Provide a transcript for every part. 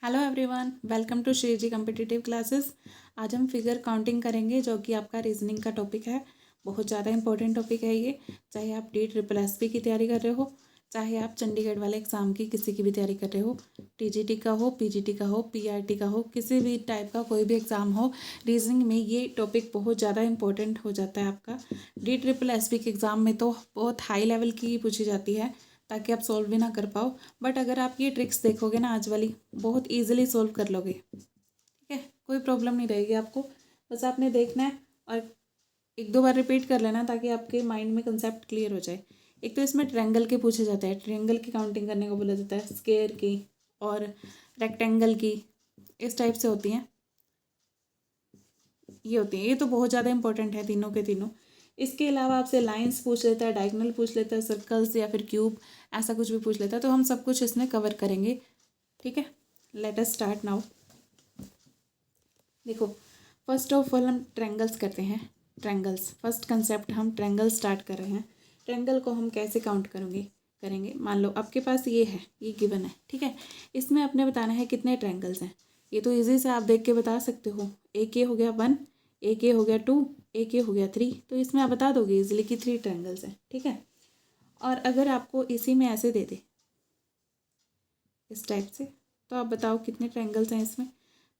Hello everyone, welcome to Shri Ji competitive classes. आज हम figure counting करेंगे जो कि आपका रीजनिंग का टॉपिक है। बहुत ज़्यादा इंपॉर्टेंट टॉपिक है ये। चाहे आप DSSS की तैयारी कर रहे हो, चाहे आप चंडीगढ़ वाले एग्ज़ाम की किसी की भी तैयारी कर रहे हो, TGT का हो, PGT का हो, PRT का हो, किसी भी टाइप का कोई भी एग्ज़ाम हो, रीजनिंग में ये टॉपिक बहुत ज़्यादा इंपॉर्टेंट हो जाता है आपका। DSSS के एग्ज़ाम में तो बहुत हाई लेवल की पूछी जाती है ताकि आप सॉल्व भी ना कर पाओ। बट अगर आप ये ट्रिक्स देखोगे ना आज वाली, बहुत इजीली सॉल्व कर लोगे। ठीक है, कोई प्रॉब्लम नहीं रहेगी आपको। बस आपने देखना है और एक दो बार रिपीट कर लेना ताकि आपके माइंड में कंसेप्ट क्लियर हो जाए। एक तो इसमें ट्रायंगल के पूछे जाते हैं, ट्रायंगल की काउंटिंग करने को बोला जाता है, स्क्वायर की और रेक्टेंगल की, इस टाइप से होती हैं। ये होती हैं, ये तो बहुत ज़्यादा इंपॉर्टेंट है तीनों के तीनों। इसके अलावा आपसे लाइंस पूछ लेता है, डायगोनल पूछ लेता है, सर्कल्स या फिर क्यूब, ऐसा कुछ भी पूछ लेता है। तो हम सब कुछ इसमें कवर करेंगे। ठीक है, लेट अस स्टार्ट नाउ। देखो, फर्स्ट ऑफ ऑल हम ट्रायंगल्स करते हैं। ट्रायंगल्स फर्स्ट कंसेप्ट, हम ट्रायंगल स्टार्ट कर रहे हैं। ट्रायंगल को हम कैसे काउंट करेंगे। मान लो आपके पास ये है, ये गिवन है। ठीक है, इसमें आपने बताना है कितने ट्रायंगल्स हैं। ये तो इजी से आप देख के बता सकते हो। एक ये हो गया 1, एक ये हो गया 2, एक ये हो गया 3। तो इसमें आप बता दोगे इजीली कि 3 ट्रायंगल्स हैं। ठीक है, और अगर आपको इसी में ऐसे दे दे, इस टाइप से, तो आप बताओ कितने ट्रायंगल्स हैं इसमें।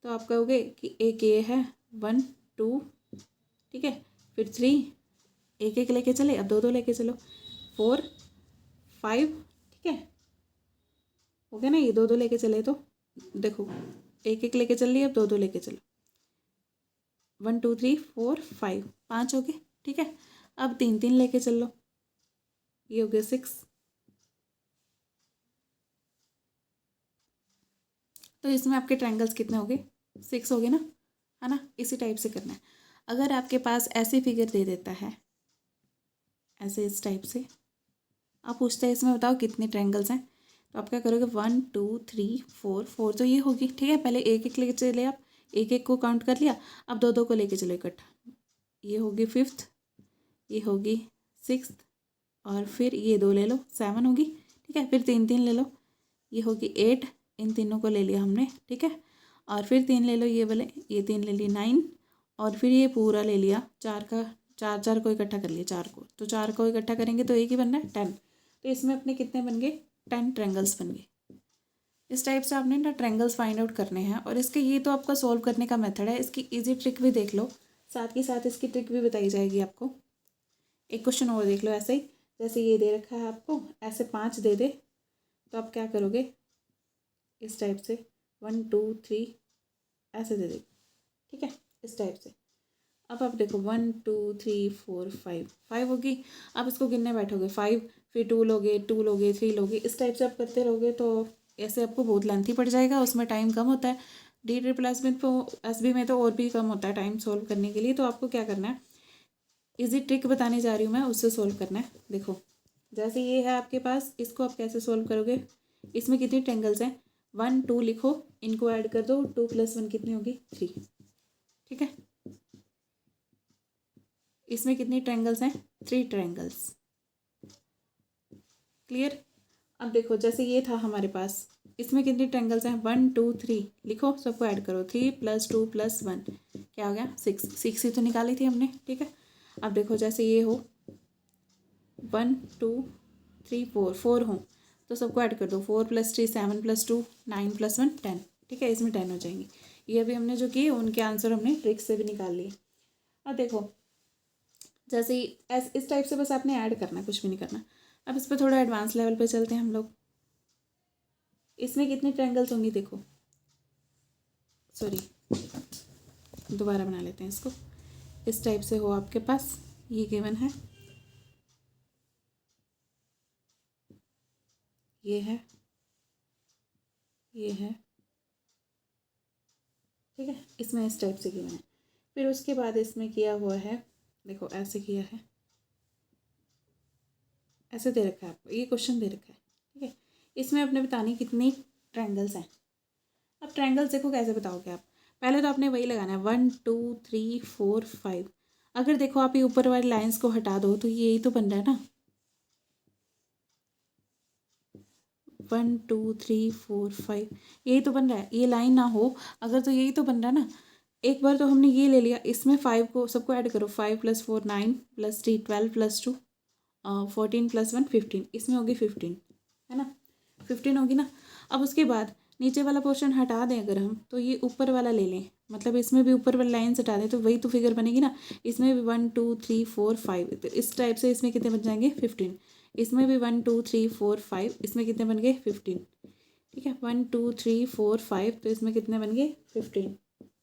तो आप कहोगे कि एक ये है 1 2, ठीक है, फिर 3, एक एक लेके चले, अब 2 2 लेके चलो, 4 5, ठीक है, हो गया ना। ये 2 2 लेके चले तो देखो, एक एक लेके चल रही है, अब 2 2 लेके चलो, 1 2 3 4 5, 5 हो गए। ठीक है, अब 3 3 लेके चल लो, ये हो गया 6। तो इसमें आपके ट्रायंगल्स कितने हो गए, 6 हो गए ना, है ना। इसी टाइप से करना है। अगर आपके पास ऐसी फिगर दे देता है, ऐसे इस टाइप से, आप पूछते हैं इसमें बताओ कितने ट्रायंगल्स हैं, तो आप क्या करोगे 1 2 3 4, 4 तो ये होगी। ठीक है, पहले एक एक लेके चले, आप एक एक को काउंट कर लिया, अब 2 2 को लेके चलो इकट्ठा। ये होगी 5th, ये होगी 6th, और फिर ये 2 ले लो, 7 होगी। ठीक है, फिर 3 3 ले लो, ये होगी 8, इन तीनों को ले लिया हमने। ठीक है, और फिर 3 ले लो, ये वाले, ये 3 ले ली 9, और फिर ये पूरा ले लिया 4 का, 4 4 को इकट्ठा कर लिया 4 को, तो 4 को इकट्ठा करेंगे तो एक ही बनना है 10। तो इसमें अपने कितने बन गए, 10 ट्रायंगल्स बन गए। इस टाइप से आपने ना ट्रायंगल्स फाइंड आउट करने हैं। और इसके ये तो आपका सॉल्व करने का मेथड है, इसकी इजी ट्रिक भी देख लो, साथ ही साथ इसकी ट्रिक भी बताई जाएगी आपको। एक क्वेश्चन और देख लो ऐसे ही, जैसे ये दे रखा है आपको, ऐसे 5 दे दे, तो आप क्या करोगे, इस टाइप से 1 2 3 ऐसे दे दे। ठीक है, इस टाइप से। अब आप देखो 1 2 3 4 5, 5 होगी। आप इसको गिनने बैठोगे 5, फिर 2 लोगे, 2 लोगे, 3 लोगे, इस टाइप से आप करते रहोगे तो ऐसे आपको बहुत लेंथी पड़ जाएगा। उसमें टाइम कम होता है। DSSS में तो और भी कम होता है टाइम सॉल्व करने के लिए। तो आपको क्या करना है, इजी ट्रिक बताने जा रही हूँ मैं, उससे सॉल्व करना है। देखो, जैसे ये है आपके पास, इसको आप कैसे सॉल्व करोगे। इसमें कितनी ट्रायंगल्स हैं, 1 2 लिखो, इनको ऐड कर दो, 2 + 1 कितनी होगी, 3। ठीक है, इसमें कितनी ट्रायंगल्स हैं, 3 ट्रायंगल्स। क्लियर। अब देखो, जैसे ये था हमारे पास, इसमें कितनी ट्रायंगल्स हैं, 1 2 3 लिखो, सबको ऐड करो, 3 + 2 + 1 क्या हो गया, 6। 6 ही तो निकाली थी हमने। ठीक है, अब देखो जैसे ये हो 1 2 3 4, 4 हो तो सबको ऐड कर दो, 4 + 3 7 + 2 9 + 1 10। ठीक है, इसमें 10 हो जाएंगी। ये अभी हमने जो किए उनके आंसर हमने ट्रिक से भी निकाल लिए। अब देखो, जैसे ही इस टाइप से बस आपने ऐड करना है, कुछ भी नहीं करना। अब इस पर थोड़ा एडवांस लेवल पे चलते हैं हम लोग। इसमें कितनी ट्रायंगल्स होंगी, देखो, सॉरी, दोबारा बना लेते हैं इसको। इस टाइप से हो आपके पास, ये गिवन है, ये है, ये है। ठीक है, इसमें इस टाइप से गिवन है। फिर उसके बाद इसमें किया हुआ है, देखो ऐसे किया है, ऐसे दे रखा है आपको, ये क्वेश्चन दे रखा है। ठीक है, इसमें आपने बतानी कितनी ट्रायंगल्स हैं। अब ट्रायंगल्स देखो कैसे बताओगे आप, पहले तो आपने वही लगाना है 1 2 3 4 5। अगर देखो आप ये ऊपर वाली लाइंस को हटा दो तो यही तो बन रहा है ना, 1 2 3 4 5, यही तो बन रहा है। ये लाइन ना हो अगर तो यही तो बन रहा है ना। एक बार तो हमने ये ले लिया, इसमें 5 को सबको ऐड करो, 5 + 4 9 + 3 12 + 2 14 + 1 15, इसमें होगी 15, है ना, 15 होगी ना। अब उसके बाद नीचे वाला पोर्शन हटा दें अगर हम, तो ये ऊपर वाला ले लें, मतलब इसमें भी ऊपर वाली लाइन हटा दें तो वही तो फिगर बनेगी ना। इसमें भी 1 2 3 4 5, तो इस टाइप से इसमें कितने बन जाएंगे 15। इसमें भी 1 2 3 4 5, इसमें कितने बन गए 15। ठीक है, 1 2 3 4 5, तो इसमें कितने बन गए 15।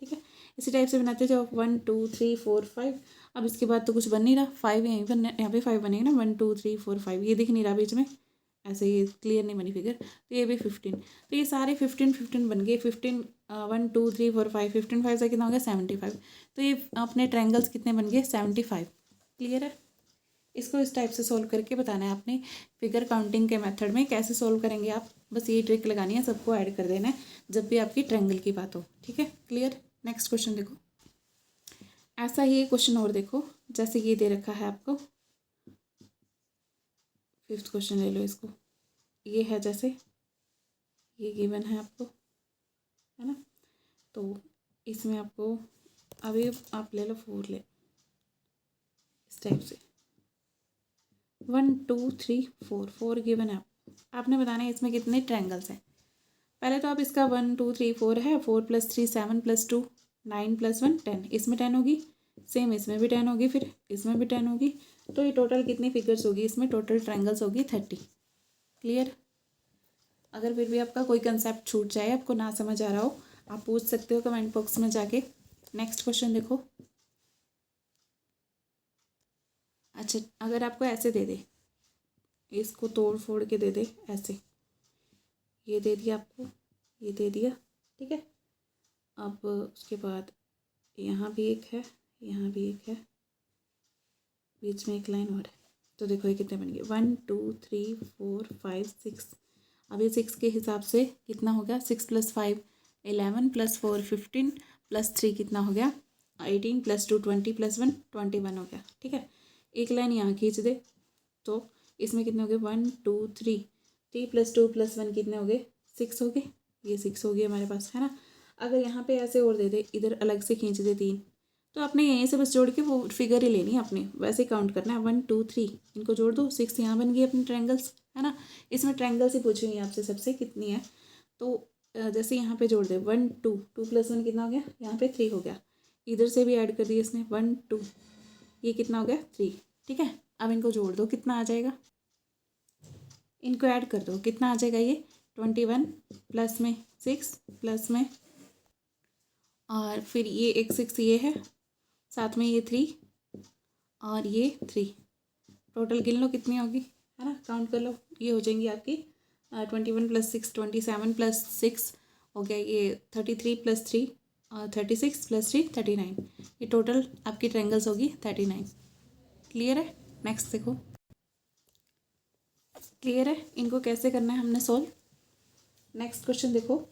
ठीक है, इसी टाइप से बनाते जाओ 1 2 3 4 5। अब इसके बाद तो कुछ बन नहीं रहा, 5 यहीं पर, यहाँ पे 5 बनेगा ना, 1 2 3 4 5, ये दिख नहीं रहा बीच में, ऐसे ये क्लियर नहीं बनी फिगर, तो ये भी 15। तो ये सारे 15 15 बन गए। 15 1 2 3 4 5, 15 5 से कितना हो गया 75। तो ये अपने ट्रायंगल्स कितने बन गए 75। क्लियर है। इसको इस टाइप से सोल्व करके बताना है आपने। फिगर काउंटिंग के मेथड में कैसे सोल्व करेंगे आप, बस ये ट्रिक लगानी है, सबको ऐड कर देना है जब भी आपकी ट्रायंगल की बात हो। ठीक है, क्लियर। नेक्स्ट क्वेश्चन देखो, ऐसा ही क्वेश्चन और देखो, जैसे ये दे रखा है आपको, 5th क्वेश्चन ले लो इसको। ये है जैसे ये गिवन है आपको, है ना, तो इसमें आपको अभी आप ले लो 4 ले, इस टाइप से 1 2 3 4 4 गिवन है। आपने बताना है इसमें कितने ट्रायंगल्स हैं। पहले तो आप इसका 1 2 3 4 है, 4 + 3 7 + 2 9 + 1 10, इसमें 10 होगी, सेम इसमें भी 10 होगी, फिर इसमें भी 10 होगी। तो ये टोटल कितनी फिगर्स होगी, इसमें टोटल ट्रायंगल्स होगी 30। क्लियर। अगर फिर भी आपका कोई कंसेप्ट छूट जाए, आपको ना समझ आ रहा हो, आप पूछ सकते हो कमेंट बॉक्स में जाके। नेक्स्ट क्वेश्चन देखो। अच्छा, अगर आपको ऐसे दे दे, इसको तोड़ फोड़ के दे दे ऐसे, ये दे दिया आपको, ये दे दिया, ठीक है। अब उसके बाद यहाँ भी एक है, यहाँ भी एक है, बीच में एक लाइन और है, तो देखो ये कितने बन गए 1 2 3 4 5 6। अब ये 6 के हिसाब से कितना हो गया, 6 + 5 11 + 4 15 + 3 कितना हो गया 18 + 2 20 + 1 21 हो गया। ठीक है, एक लाइन यहाँ खींच दे, तो इसमें कितने हो गए 1 2 3 3 + 2 + 1 कितने हो गए 6 हो गए, ये 6 हो गए हमारे पास, है ना। अगर यहाँ पे ऐसे और दे दे, इधर अलग से खींच दे 3, तो आपने यहीं से बस जोड़ के वो फिगर ही लेनी है अपनी, वैसे काउंट करना है 1 2 3, इनको जोड़ दो, 6 यहाँ बन गई अपनी ट्रायंगल्स, है ना। इसमें ट्रायंगल्स ही पूछी हुई है आपसे सबसे कितनी है, तो जैसे यहाँ पे जोड़ दे 1 2 2 + 1 कितना हो गया, यहाँ पे 3 हो गया, इधर से भी ऐड कर दिया इसने 1 2, ये कितना हो गया 3। ठीक है, अब इनको जोड़ दो, कितना आ जाएगा, इनको ऐड कर दो, कितना आ जाएगा ये 21 प्लस में 6 प्लस में, और फिर ये एक 6 ये है, साथ में ये 3 और ये 3, टोटल गिन लो कितनी होगी, है ना, काउंट कर लो, ये हो जाएंगी आपकी 21 + 6 27 + 6 हो गया, ये 33 + 3 36 + 3 39, ये टोटल आपकी ट्रायंगल्स होगी 39। क्लियर है। नेक्स्ट देखो, क्लियर है, इनको कैसे करना है हमने सोल्व। नेक्स्ट क्वेश्चन देखो,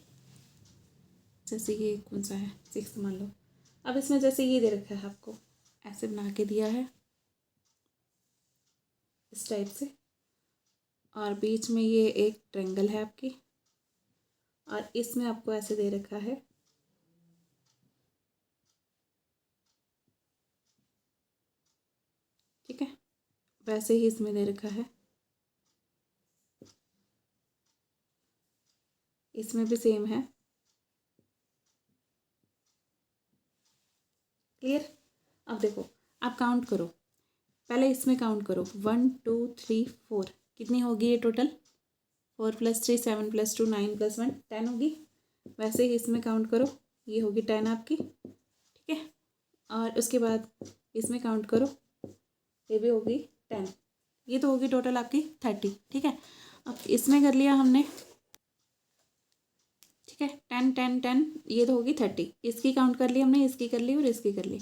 जैसे ये कौन सा है 6 मान लो। अब इसमें जैसे ये दे रखा है आपको, ऐसे बना के दिया है इस टाइप से, और बीच में ये एक ट्रायंगल है आपकी, और इसमें आपको ऐसे दे रखा है, ठीक है, वैसे ही इसमें दे रखा है, इसमें भी सेम है। क्लियर। अब देखो, आप काउंट करो, पहले इसमें काउंट करो 1 2 3 4, कितनी होगी ये टोटल, 4 + 3 7 + 2 9 + 1 10 होगी। वैसे ही इसमें काउंट करो, ये होगी 10 आपकी, ठीक है। और उसके बाद इसमें काउंट करो, ये भी होगी 10, ये तो होगी टोटल आपकी 30। ठीक है, अब इसमें कर लिया हमने, ठीक है, 10 10 10, ये तो होगी 30, इसकी काउंट कर ली हमने, इसकी कर ली और इसकी कर ली,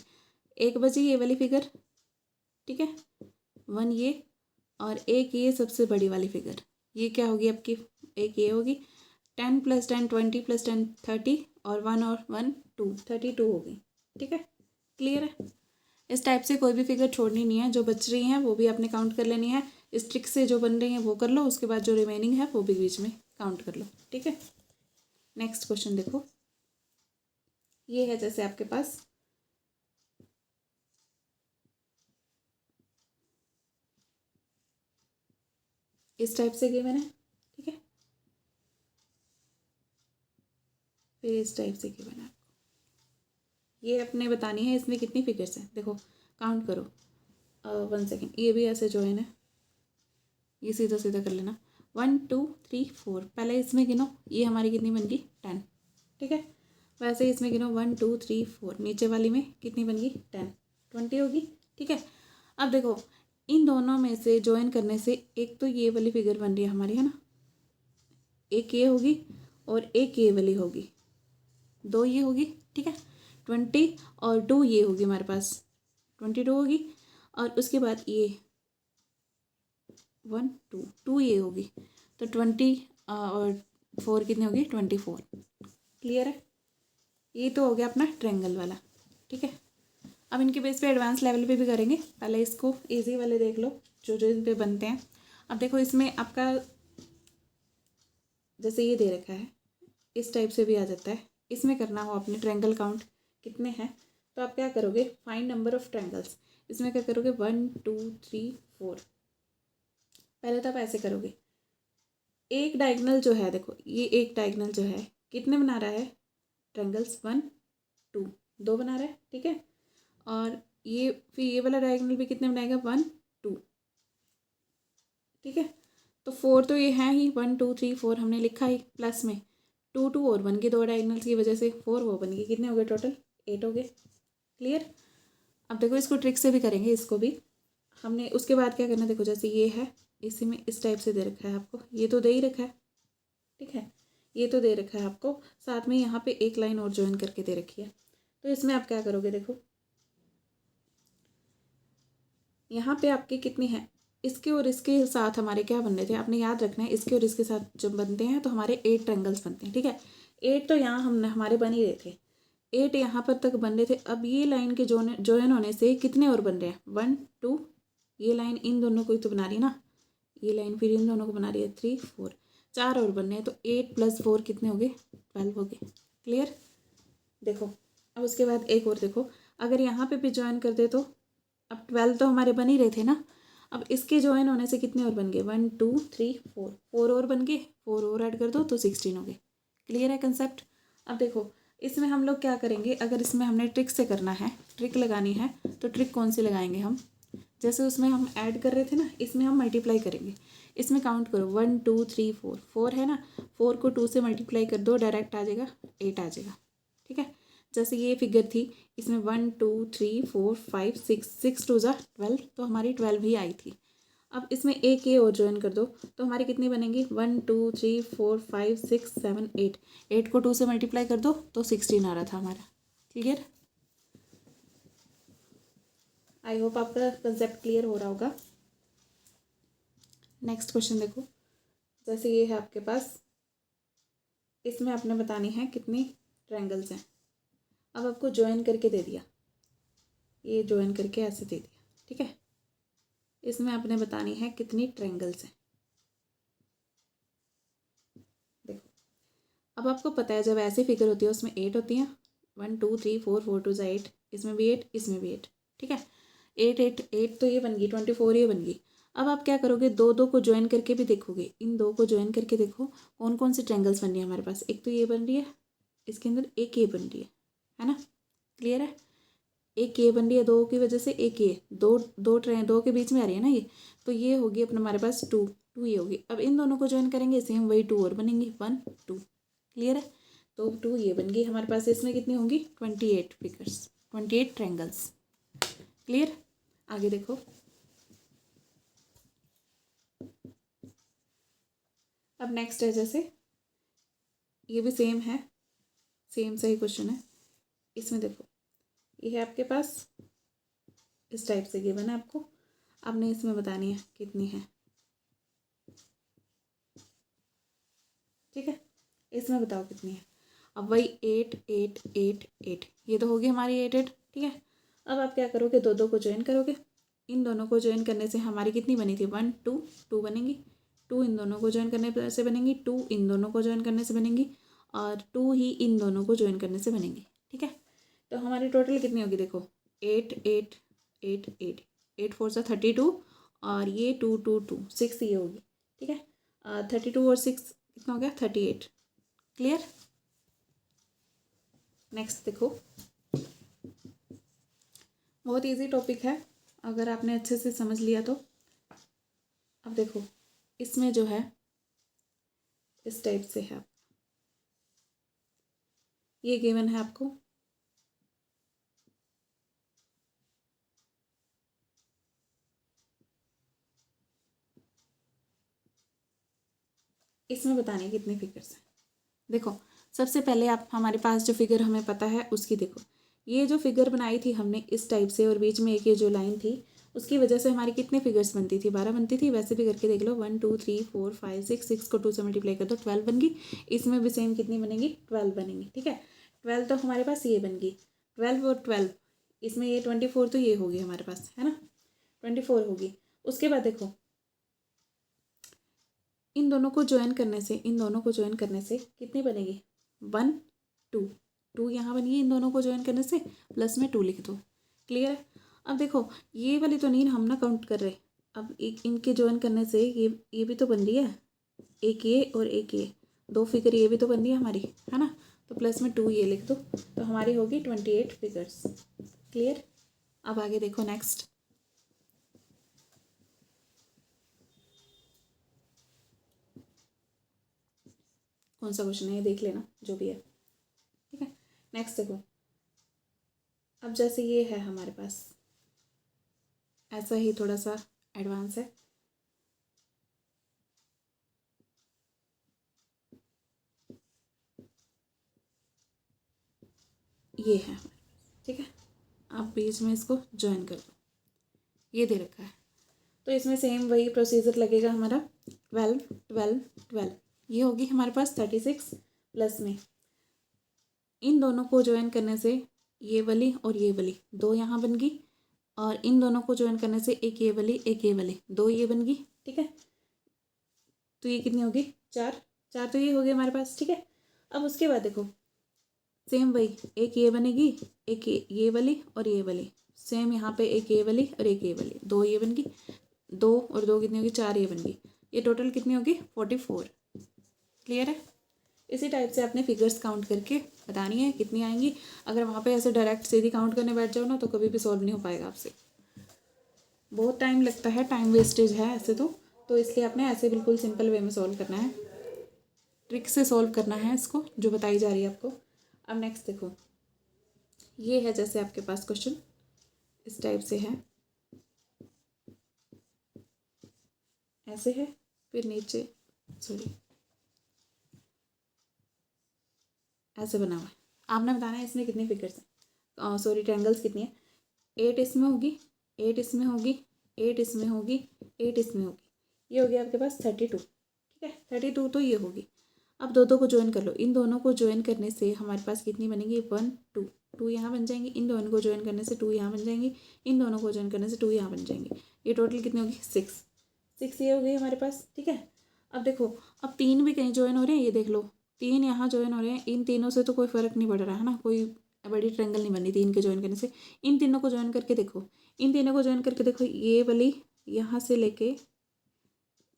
एक बची ये वाली फिगर, ठीक है, 1 ये, और एक ये सबसे बड़ी वाली फिगर, ये क्या होगी आपकी, एक ये होगी, 10 + 10 20 + 10 30, और 1 और 1 2 32 होगी। ठीक है, क्लियर है। इस टाइप से कोई भी फिगर छोड़नी नहीं है, जो बच रही हैं वो भी आपने काउंट कर लेनी है, इस ट्रिक से जो बन रही हैं वो कर लो, उसके बाद जो रिमेनिंग है वो भी बीच में काउंट कर लो, ठीक है। नेक्स्ट क्वेश्चन देखो, ये है जैसे आपके पास इस टाइप से गिवन है, ठीक है, फिर इस टाइप से गिवन है। ये अपने बतानी है इसमें कितनी फिगर्स हैं। देखो काउंट करो, 1 सेकेंड, ये भी ऐसे जॉइन है, ये सीधा सीधा कर लेना, 1 2 3 4। पहले इसमें गिनो, ये हमारी कितनी बन गई 10, ठीक है। वैसे ही इसमें गिनो 1 2 3 4, नीचे वाली में कितनी बन गई 10, 20 होगी, ठीक है। अब देखो इन दोनों में से ज्वाइन करने से एक तो ये वाली फिगर बन रही है हमारी, है ना, एक ये होगी और एक ये वाली होगी, दो ये होगी, ठीक है। 20 और 2 ये होगी हमारे पास, 22 होगी। और उसके बाद ये 1 2 2 ये होगी, तो 20 और 4 कितनी होगी 24। क्लियर है, ये तो हो गया अपना ट्रायंगल वाला, ठीक है। अब इनके बेस पे एडवांस लेवल पे भी करेंगे, पहले इसको इजी वाले देख लो जो जो इन पे बनते हैं। अब देखो इसमें आपका जैसे ये दे रखा है, इस टाइप से भी आ जाता है। इसमें करना हो अपने ट्रायंगल काउंट कितने हैं, तो आप क्या करोगे, फाइंड नंबर ऑफ ट्रायंगल्स। इसमें क्या करोगे 1 2 3 4। पहले तो आप ऐसे करोगे, एक डायगोनल जो है, देखो ये एक डायगोनल जो है कितने बना रहा है ट्रायंगल्स, 1 2, 2 बना रहा है, ठीक है। और ये फिर ये वाला डायगोनल भी कितने बनाएगा 1 2, ठीक है। तो 4 तो ये है ही, 1 2 3 4 हमने लिखा ही, प्लस में 2 2 और बन गए, दो डायगोनल्स की वजह से 4 वो बन गए, कितने हो गए टोटल 8 हो गए। क्लियर। अब देखो इसको ट्रिक से भी करेंगे, इसको भी हमने उसके बाद क्या करना, देखो जैसे ये है, इसी में इस टाइप से दे रखा है आपको, ये तो दे ही रखा है, ठीक है, ये तो दे रखा है आपको, साथ में यहाँ पे एक लाइन और ज्वाइन करके दे रखी है। तो इसमें आप क्या करोगे, देखो यहाँ पे आपके कितनी है, इसके और इसके साथ हमारे क्या बन रहे थे, आपने याद रखना है, इसके और इसके साथ जब बनते हैं तो हमारे 8 ट्रायंगल्स बनते हैं, ठीक है। 8 तो यहाँ हमने हमारे बन ही रहे थे, 8 यहाँ पर तक बन रहे थे। अब ये लाइन के ज्वाइन होने से कितने और बन रहे हैं 1 2, ये लाइन इन दोनों को ही तो बना रही है ना, ये लाइन फिर इन दोनों को बना रही है 3 4, 4 और बन रहे हैं, तो 8 + 4 कितने हो गए 12 हो गए। क्लियर। देखो अब उसके बाद एक और देखो, अगर यहाँ पे भी ज्वाइन कर दे तो अब 12 तो हमारे बन ही रहे थे ना, अब इसके ज्वाइन होने से कितने और बन गए 1 2 3 4, 4 और बन गए, 4 और ऐड कर दो तो 16 हो गए। क्लियर है कंसेप्ट। अब देखो इसमें हम लोग क्या करेंगे, अगर इसमें हमने ट्रिक से करना है, ट्रिक लगानी है, तो ट्रिक कौन सी लगाएंगे हम, जैसे उसमें हम ऐड कर रहे थे ना, इसमें हम मल्टीप्लाई करेंगे। इसमें काउंट करो 1 2 3 4, 4 है ना, 4 को 2 से मल्टीप्लाई कर दो, डायरेक्ट आ जाएगा 8 आ जाएगा, ठीक है। जैसे ये फिगर थी, इसमें 1 2 3 4 5 6, 6 2 ज़ा 12, तो हमारी 12 ही आई थी। अब इसमें एक ये और ज्वाइन कर दो तो हमारी कितनी बनेंगी 1 2 3 4 5 6 7 8, 8 को 2 से मल्टीप्लाई कर दो तो 16 आ रहा था हमारा। क्लियर। आई होप आपका कंसेप्ट क्लियर हो रहा होगा। नेक्स्ट क्वेश्चन देखो, जैसे ये है आपके पास, इसमें आपने बतानी है कितनी ट्रायंगल्स हैं। अब आपको ज्वाइन करके दे दिया, ये ज्वाइन करके ऐसे दे दिया, ठीक है। इसमें आपने बतानी है कितनी ट्रायंगल्स हैं। देखो अब आपको पता है जब ऐसी फिगर होती है उसमें 8 होती हैं, 1 2 3 4, 4 2 ज़ा 8, इसमें भी 8, इसमें भी 8, ठीक है। 8 8 8 तो ये बन गई, 24 ये बन गई। अब आप क्या करोगे, दो दो को ज्वाइन करके भी देखोगे, इन दो को ज्वाइन करके देखो कौन कौन सी ट्रायंगल्स बन रही है हमारे पास। एक तो ये बन रही है, इसके अंदर एक ये बन रही है ना। क्लियर है, एक ये बन रही है दो की वजह से, एक ये दो दो दो के बीच में आ रही है ना ये, तो ये होगी अपना हमारे पास 2 2 ये होगी। अब इन दोनों को ज्वाइन करेंगे, सेम वही 2 और बनेंगी 1 2। क्लियर है, तो 2 ये बन गई हमारे पास। इसमें कितनी होंगी 28 फिगर्स, 28 ट्रायंगल्स। क्लियर। आगे देखो, अब नेक्स्ट है जैसे ये भी सेम है, सेम सही क्वेश्चन है। इसमें देखो ये है आपके पास, इस टाइप से गिवन है आपको, आपने इसमें बतानी है कितनी है, ठीक है। इसमें बताओ कितनी है। अब वही 8 8 8 8, ये तो होगी हमारी 8 8, ठीक है। अब आप क्या करोगे, दो दो को ज्वाइन करोगे, इन दोनों को ज्वाइन करने से हमारी कितनी बनी थी 1 2 2 बनेंगी, 2 इन दोनों को ज्वाइन करने से बनेंगी, 2 इन दोनों को ज्वाइन करने से बनेंगी और 2 ही इन दोनों को ज्वाइन करने से बनेंगी। ठीक है, तो हमारी टोटल कितनी होगी देखो 8 8 8 8 8 4 से 32 और ये 2 2 2 6 ये होगी। ठीक है, 32 और 6 कितना हो गया 38। क्लियर। नेक्स्ट देखो, बहुत इजी टॉपिक है अगर आपने अच्छे से समझ लिया तो। अब देखो इसमें जो है इस टाइप से है, ये गिवन है आपको, इसमें बताने कितने फिगर्स हैं। देखो सबसे पहले आप हमारे पास जो फिगर हमें पता है उसकी देखो, ये जो फिगर बनाई थी हमने इस टाइप से और बीच में एक ये जो लाइन थी उसकी वजह से हमारी कितने फिगर्स बनती थी 12 बनती थी। वैसे भी करके देख लो 1 2 3 4 5 6 6 को 2 से मल्टीप्लाई कर दो 12 बन गई। इसमें भी सेम कितनी बनेगी 12 बनेंगी। ठीक है, 12 तो हमारे पास ये बन गई 12 और 12, इसमें ये 24 तो ये होगी हमारे पास है ना 24 होगी। उसके बाद देखो इन दोनों को ज्वाइन करने से, इन दोनों को ज्वाइन करने से कितनी बनेगी 1 2 2 यहाँ बनी, इन दोनों को ज्वाइन करने से प्लस में 2 लिख दो। क्लियर है। अब देखो ये वाली तो नहीं हम ना काउंट कर रहे, अब एक इनके ज्वाइन करने से ये भी तो बन रही है, एक ये और एक ये, दो फिगर ये भी तो बन रही है हमारी है ना, तो प्लस में 2 ये लिख दो तो हमारी होगी 28 फिगर्स। क्लियर। अब आगे देखो नेक्स्ट, कौन सा क्वेश्चन है ये देख लेना जो भी है। ठीक है, नेक्स्ट देखो, अब जैसे ये है हमारे पास ऐसा ही थोड़ा सा एडवांस है। ये है, ठीक है, आप बीच में इसको ज्वाइन कर दो, ये दे रखा है तो इसमें सेम वही प्रोसीजर लगेगा हमारा 12 12 12, ये होगी हमारे पास 36 प्लस में इन दोनों को ज्वाइन करने से ये वाली और ये वाली दो यहाँ बन गई और इन दोनों को ज्वाइन करने से एक ये वाली दो ये बन गई। ठीक है, तो ये कितनी होगी 4 4, तो ये हो गया हमारे पास। ठीक है, अब उसके बाद देखो सेम वही एक ये बनेगी, एक ये वाली और ये वाली, सेम यहाँ पे एक ये वाली और एक ये वाली, दो ये बन गई, दो और दो कितनी होगी 4 ये बन गई, ये टोटल कितनी होगी 44। क्लियर है। इसी टाइप से आपने फिगर्स काउंट करके बतानी है कितनी आएंगी। अगर वहाँ पे ऐसे डायरेक्ट सीधी काउंट करने बैठ जाओ ना तो कभी भी सॉल्व नहीं हो पाएगा आपसे, बहुत टाइम लगता है, टाइम वेस्टेज है ऐसे तो इसलिए आपने ऐसे बिल्कुल सिंपल वे में सॉल्व करना है, ट्रिक से सॉल्व करना है इसको जो बताई जा रही है आपको। अब नेक्स्ट देखो, ये है जैसे आपके पास क्वेश्चन इस टाइप से है, ऐसे है, फिर नीचे सॉरी ऐसे बना हुआ है, आपने बताना है इसमें कितनी फिगर्स हैं, सॉरी ट्रायंगल्स कितनी है, 8 इसमें होगी, 8 इसमें होगी, 8 इसमें होगी, 8 इसमें होगी, ये होगी आपके पास 32। ठीक है, 32 तो ये होगी। अब दो दो को ज्वाइन कर लो, इन दोनों को ज्वाइन करने से हमारे पास कितनी बनेगी 1 2 2 यहाँ बन जाएंगी, इन दोनों को ज्वाइन करने से 2 यहाँ बन जाएंगी, इन दोनों को ज्वाइन करने से 2 यहाँ बन जाएंगी, ये टोटल कितनी होगी 6 ये हो गई हमारे पास। ठीक है, अब देखो अब 3 भी कहीं ज्वाइन हो रहे हैं, ये देख लो 3 यहाँ ज्वाइन हो रहे हैं, इन तीनों से तो कोई फ़र्क नहीं पड़ रहा है ना, कोई बड़ी ट्रायंगल नहीं बनी 3 के ज्वाइन करने से। इन तीनों को ज्वाइन करके देखो, इन तीनों को ज्वाइन करके देखो, ये वाली यहाँ से लेके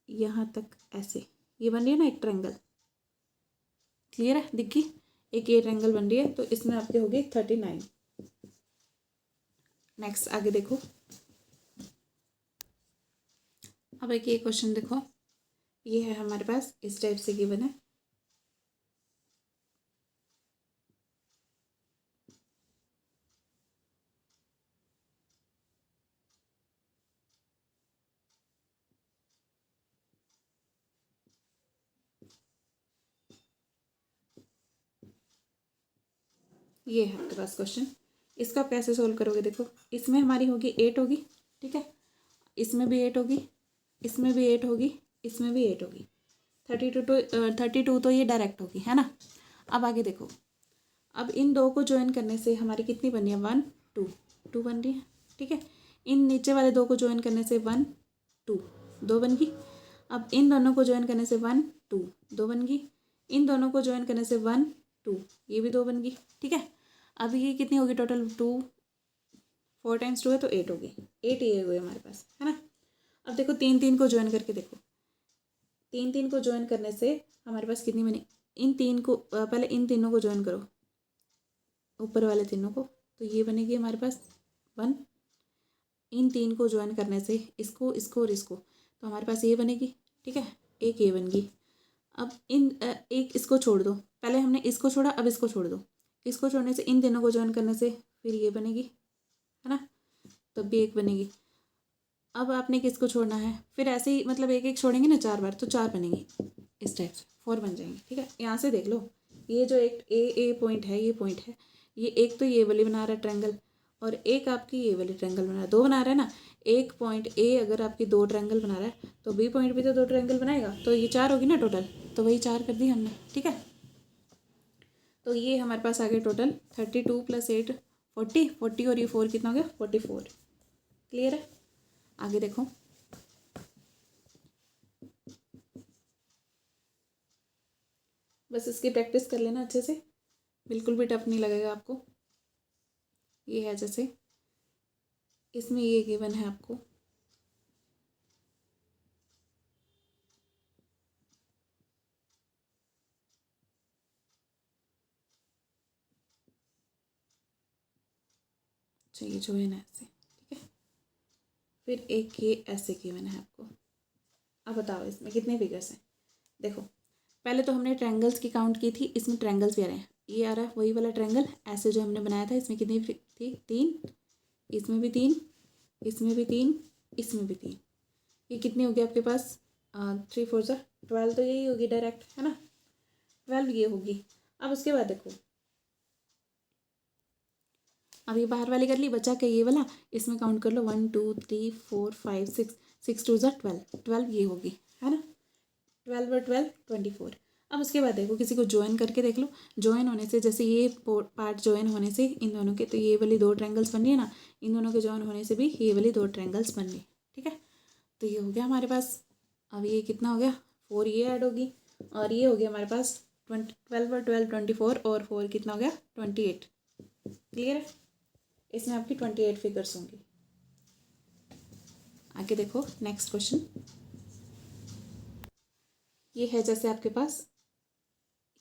यहाँ तक ऐसे ये बन रही है ना एक ट्रायंगल। क्लियर है, दिखी एक ये ट्रायंगल बन रही है, तो इसमें आपके होगी 39। नेक्स्ट आगे देखो, अब एक ये क्वेश्चन देखो, ये है हमारे पास इस टाइप से गिवन है, ये है आपके पास क्वेश्चन, इसका आप कैसे सोल्व करोगे देखो, इसमें हमारी होगी 8 होगी, ठीक है, इसमें भी 8 होगी, इसमें भी 8 होगी, इसमें भी 8 होगी, 32 तो ये डायरेक्ट होगी है ना। अब आगे देखो, अब इन दो को ज्वाइन करने से हमारी कितनी बनी है 1 2 2 बन रही है। ठीक है, इन नीचे वाले दो को ज्वाइन करने से 1 2 2 बन गई। अब इन दोनों को ज्वाइन करने से 1 2 2 बन गई, इन दोनों को ज्वाइन करने से 1 2 ये भी 2 बन गई, ठीक है। अब ये कितनी होगी टोटल, 2 4 टाइम्स 2 है तो 8 होगी, 8 ये हुए हमारे पास, है ना। अब देखो 3 3 को ज्वाइन करके देखो, 3 3 को ज्वाइन करने से हमारे पास कितनी बनी, इन 3 को पहले इन तीनों को ज्वाइन करो, ऊपर वाले तीनों को, तो ये बनेगी हमारे पास 1। इन 3 को ज्वाइन करने से इसको इसको और इसको, तो हमारे पास ये बनेगी, ठीक है, एक ये बन गई। अब इन एक इसको छोड़ दो, पहले हमने इसको छोड़ा, अब इसको छोड़ दो, इसको छोड़ने से इन तीनों को ज्वाइन करने से फिर ये बनेगी, है ना, तब भी एक बनेगी। अब आपने किसको छोड़ना है, फिर ऐसे ही मतलब एक एक छोड़ेंगे ना 4 बार, तो 4 बनेंगी, इस टाइप से 4 बन जाएंगे, ठीक है। यहाँ से देख लो, ये जो एक ए पॉइंट है, ये पॉइंट है, ये एक तो ये वाली बना रहा है ट्रायंगल, और एक आपकी ये वाली ट्रायंगल बना रहा है, 2 बना रहा है ना। एक पॉइंट ए अगर आपकी 2 ट्रायंगल बना रहा है तो बी पॉइंट भी तो 2 ट्रायंगल बनाएगा, तो ये 4 होगी ना टोटल, तो वही 4 कर दी हमने, ठीक है। तो ये हमारे पास आ गया टोटल 32 + 8 40 40, और ये 4 कितना हो गया 44। क्लियर है, आगे देखो। बस इसकी प्रैक्टिस कर लेना अच्छे से, बिल्कुल भी टफ नहीं लगेगा आपको। ये है जैसे इसमें ये गिवन है आपको, चाहिए जो है ना ऐसे, ठीक है। फिर एक ये ऐसे गिवन है आपको। अब बताओ इसमें कितने फिगर्स हैं, देखो पहले तो हमने ट्रायंगल्स की काउंट की थी, इसमें ट्रायंगल्स भी आ रहे हैं, ये आ रहा है वही वाला ट्रायंगल ऐसे जो हमने बनाया था, इसमें कितनी थी 3, इसमें भी 3, इसमें भी 3, इसमें भी 3, ये कितनी होगी आपके पास 3 4 ज़ा 12, तो यही होगी डायरेक्ट, है ना, 12 ये होगी। अब उसके बाद देखो, अब ये बाहर वाली कर ली, बचा के ये वाला, इसमें काउंट कर लो 1 2 3 4 5 6 6 2 ज़ा 12 12 ये होगी, है ना, 12 और 12 24। अब उसके बाद देखो किसी को ज्वाइन करके देख लो, ज्वाइन होने से जैसे ये पार्ट ज्वाइन होने से इन दोनों के, तो ये वाली 2 ट्रायंगल्स बन रही है ना, इन दोनों के ज्वाइन होने से भी ये वाली 2 ट्रायंगल्स बन रही, ठीक है। तो ये हो गया हमारे पास, अब ये कितना हो गया 4 ये ऐड होगी, और ये हो गया हमारे पास 12 और 12 24, और 4 कितना हो गया 28। क्लियर है, इसमें आपकी 28 फिगर्स होंगी। आगे देखो नेक्स्ट क्वेश्चन, ये है जैसे आपके पास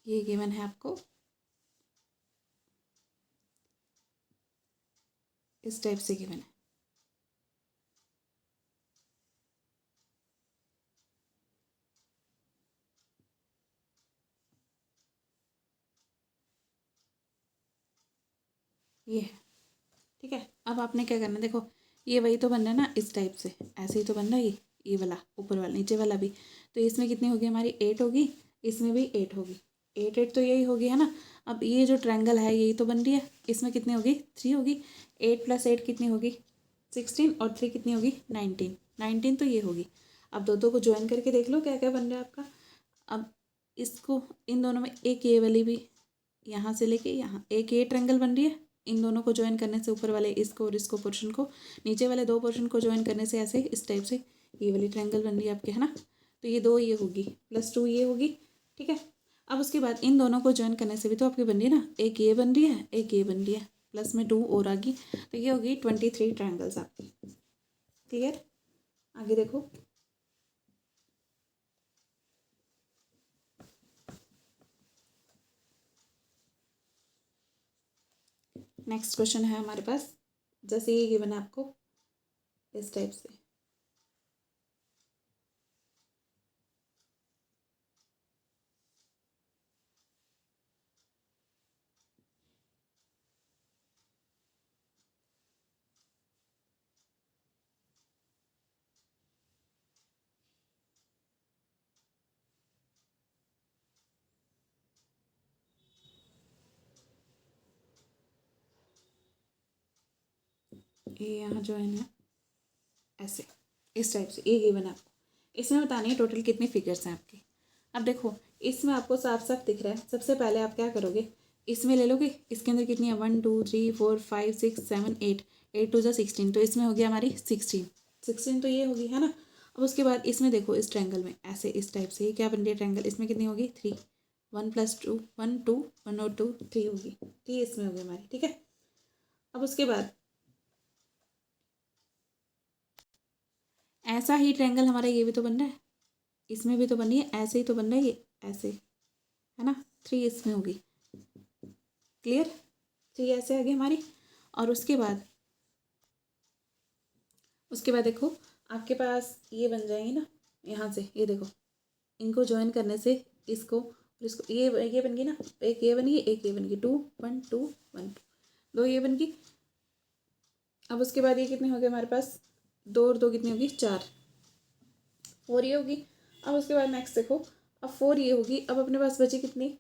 ये गिवन है आपको, इस टाइप से गिवन है, ये है, ठीक है। अब आपने क्या करना है, देखो ये वही तो बन रहा है ना इस टाइप से, ऐसे ही तो बन रहा है ये वाला ऊपर वाला नीचे वाला भी, तो इसमें कितनी होगी हमारी 8 होगी, इसमें भी 8 होगी, 8 8 तो यही होगी, है ना। अब ये जो ट्रायंगल है यही तो बन रही है, इसमें कितनी होगी 3 होगी, 8 + 8 कितनी होगी 16, और 3 कितनी होगी 19 19 तो ये होगी। अब दो को ज्वाइन करके देख लो क्या क्या बन रहा है आपका। अब इसको इन दोनों में एक ये वाली भी यहाँ से लेके यहाँ एक ये ट्रायंगल बन रही है, इन दोनों को ज्वाइन करने से ऊपर वाले इसको और इसको पोर्शन को, नीचे वाले 2 पोर्शन को ज्वाइन करने से ऐसे इस टाइप से ये वाली ट्रायंगल बन रही है आपके, है ना। तो ये 2 ये होगी +2 ये होगी, ठीक है। अब उसके बाद इन दोनों को ज्वाइन करने से भी तो आपकी बन रही है ना, एक ये बन रही है एक ये बन रही है, प्लस में 2 और आ गई, तो ये होगी 23 ट्रायंगल्स आपकी। क्लियर, आगे देखो। नेक्स्ट क्वेश्चन है हमारे पास, जैसे ये गिवन है आपको इस टाइप से, ये यहाँ जो है ना ऐसे इस टाइप से ये गिवन है आपको, इसमें बतानी है टोटल कितने फिगर्स हैं आपके। अब देखो इसमें आपको साफ साफ दिख रहा है, सबसे पहले आप क्या करोगे, इसमें ले लोगे, इसके अंदर कितनी है 1 2 3 4 5 6 7 8 8 2 ज़ा 16, तो इसमें हो गया हमारी 16 16 तो ये होगी, है ना। अब उसके बाद इसमें देखो, इस ट्रायंगल में ऐसे इस टाइप से ये क्या बन रही है ट्रायंगल, इसमें कितनी होगी 3, 1 + 2 1 2 1 और 2 3 होगी, 3 इसमें होगी हमारी, ठीक है। अब उसके बाद ऐसा ही ट्रायंगल हमारा ये भी तो बन रहा है, इसमें भी तो बन रही है, ऐसे ही तो बन रहा है ये, ऐसे है ना, 3 इसमें होगी, क्लियर, 3 ऐसे आ गई हमारी। और उसके बाद देखो आपके पास ये बन जाएंगी ना, यहाँ से ये देखो, इनको ज्वाइन करने से इसको और इसको, ये बन गई ना, एक ये बन गई, एक ये बन गई, 2 1 2 1 2, 2 ये बन गई। अब उसके बाद ये कितने हो गए हमारे पास, 2 और 2 कितनी होगी 4, 4 ये होगी। अब उसके बाद नेक्स्ट देखो, अब 4 ये होगी, अब अपने पास बची कितनी,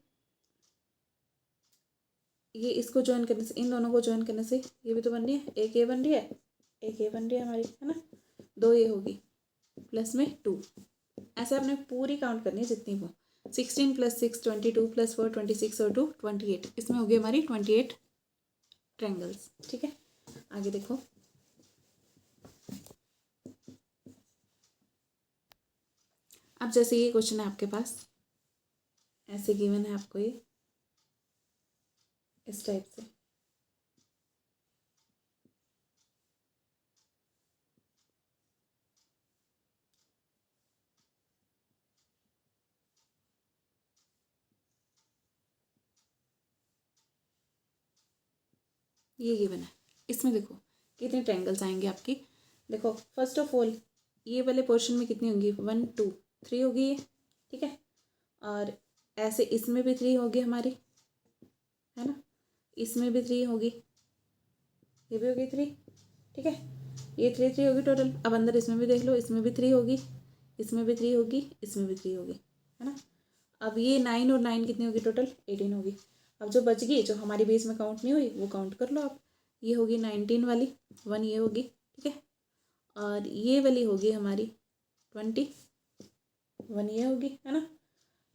ये इसको ज्वाइन करने से, इन दोनों को ज्वाइन करने से ये भी तो बन रही है, एक ये बन रही है, एक ये बन रही है हमारी, है ना, 2 ये होगी प्लस में 2, ऐसे आपने पूरी काउंट करनी है जितनी वो, 16 + 6 22 + 4 26 और 2 28, इसमें होगी हमारी 28 ट्रायंगल्स, ठीक है। आगे देखो, अब जैसे ये क्वेश्चन है आपके पास, ऐसे गिवन है आपको ये इस टाइप से, ये गिवन है, इसमें देखो कितने ट्रायंगल्स आएंगे आपकी, देखो फर्स्ट ऑफ ऑल ये वाले पोर्शन में कितनी होंगी, 1 2 3 होगी ये, ठीक है। और ऐसे इसमें भी 3 होगी हमारी, है ना, इसमें भी 3 होगी, ये भी होगी 3, ठीक है, ये 3 3 होगी टोटल। अब अंदर इसमें भी देख लो, इसमें भी 3 होगी, इसमें भी 3 होगी, इसमें भी 3 होगी, है ना। अब ये 9 और 9 कितनी होगी टोटल, 18 होगी। अब जो बच गई, जो हमारी बेस में काउंट नहीं हुई, वो काउंट कर लो आप, ये होगी 19 वाली, 1 ये होगी, ठीक है। और ये वाली होगी हमारी 20, 1 ये होगी, है ना।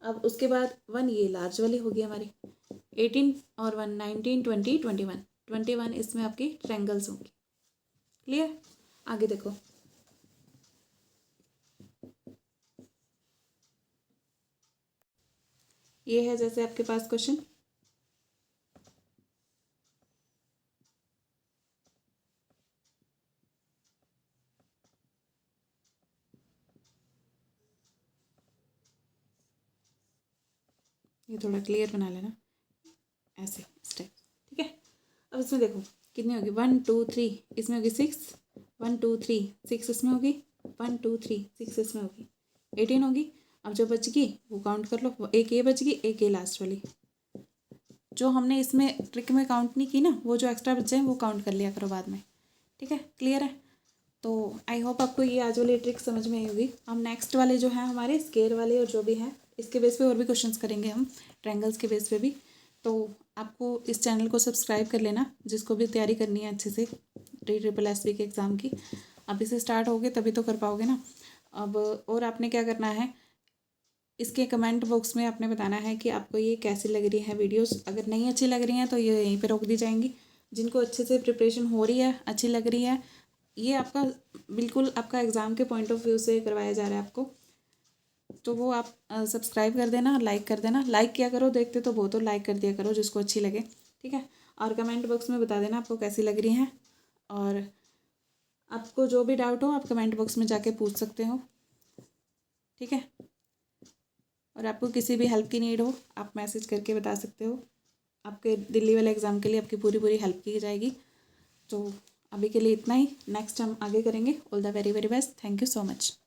अब उसके बाद 1 ये लार्ज वाली होगी हमारी, 18 और 1 19 20 21, 21 इसमें आपकी ट्रायंगल्स होंगी, क्लियर। आगे देखो, ये है जैसे आपके पास क्वेश्चन, ये थोड़ा क्लियर बना लेना, ऐसे इस टाइप, ठीक है। अब इसमें देखो कितनी होगी, 1 2 3 इसमें होगी 6, 1 2 3 6 इसमें होगी, 1 2 3 6 इसमें होगी, 18 होगी। अब जो बच गई वो काउंट कर लो, एक ये बच गई, एक ये लास्ट वाली, जो हमने इसमें ट्रिक में काउंट नहीं की ना, वो जो एक्स्ट्रा बच जाए वो काउंट कर लिया करो बाद में, ठीक है, क्लियर है। तो आई होप आपको ये आज वाली ट्रिक समझ में आई होगी। हम नेक्स्ट वाले जो है हमारे स्केयर वाले और जो भी हैं, इसके बेस पे और भी क्वेश्चंस करेंगे हम, ट्रायंगल्स के बेस पे भी। तो आपको इस चैनल को सब्सक्राइब कर लेना, जिसको भी तैयारी करनी है अच्छे से RSSB के एग्ज़ाम की, अभी से स्टार्ट होगे तभी तो कर पाओगे ना। अब और आपने क्या करना है, इसके कमेंट बॉक्स में आपने बताना है कि आपको ये कैसी लग रही है वीडियोस। अगर नहीं अच्छी लग रही हैं तो ये यहीं पे रोक दी जाएंगी, जिनको अच्छे से प्रिपरेशन हो रही है, अच्छी लग रही है, ये आपका बिल्कुल आपका एग्ज़ाम के पॉइंट ऑफ व्यू से करवाया जा रहा है आपको, तो वो आप सब्सक्राइब कर देना, लाइक कर देना, लाइक किया करो, देखते तो बहुत हो, लाइक कर दिया करो जिसको अच्छी लगे, ठीक है। और कमेंट बॉक्स में बता देना आपको कैसी लग रही हैं, और आपको जो भी डाउट हो आप कमेंट बॉक्स में जाके पूछ सकते हो, ठीक है। और आपको किसी भी हेल्प की नीड हो आप मैसेज करके बता सकते हो, आपके दिल्ली वाले एग्ज़ाम के लिए आपकी पूरी पूरी हेल्प की जाएगी। तो अभी के लिए इतना ही, नेक्स्ट हम आगे करेंगे। All the very very best, thank you so much.